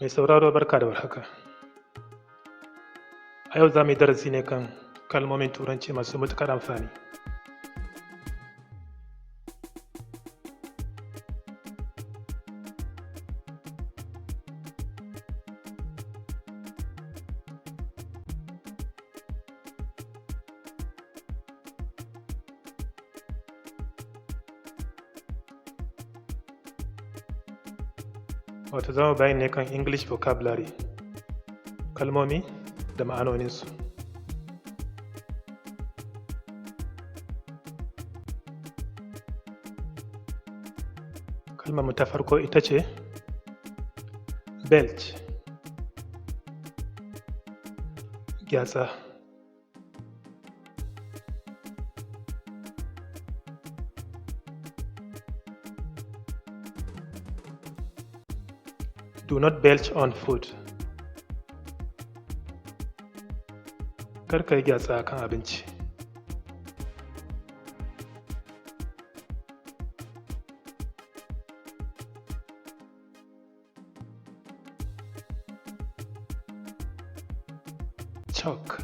Mai sauraro barka da warhaka. A yau za mu yi darasi ne kan kalmomin Turanci masu matuƙar amfani. Wato zama bayani ne kan English vocabulary, kalmomi da ma'anoninsu. Kalmar mu ta farko ita ce Belch, Gyatsa. Do not belch on food. Kar ka yi gyatsa kan abinci. Choke.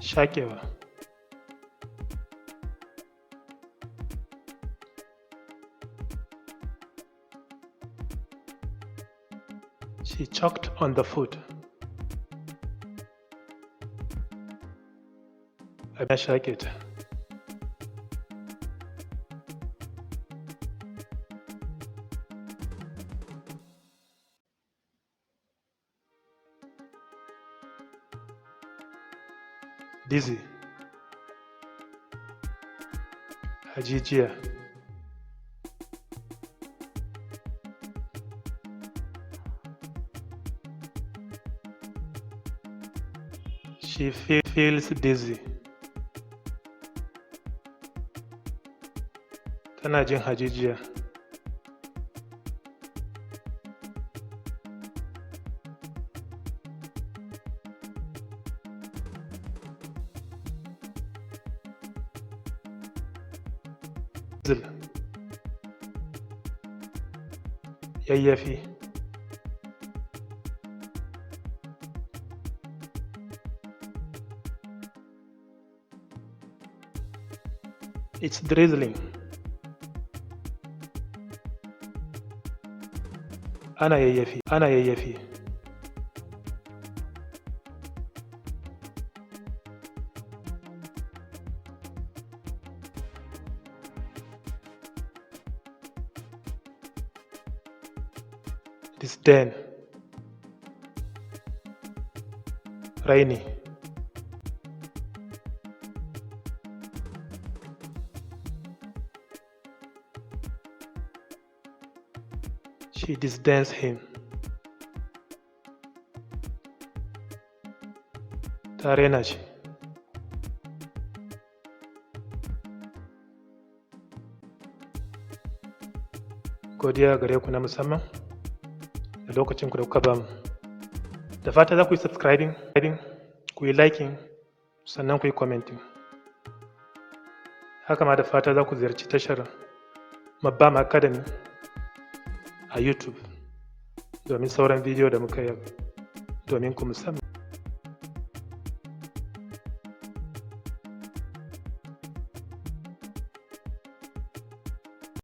Shakewa. She choked on the food. Abin ya shaƙe ta. Dizzy. Hajijiya. She feels dizzy. Tana jin hajijiya. Yayyafi. It's drizzling. Ana yayyafi. Ana yayyafi. Disdain. Raini. She disdains him. Ta rena shi. Godiya gare ku na musamman da lokacin ku da kuka bamu. Da fata za ku yi subscribing, ku yi liking, sannan ku yi commenting. Haka ma da fata za ku ziyarci tashar Mabbam Academy a YouTube domin sauran bidiyo da muka yi domin ku musamman.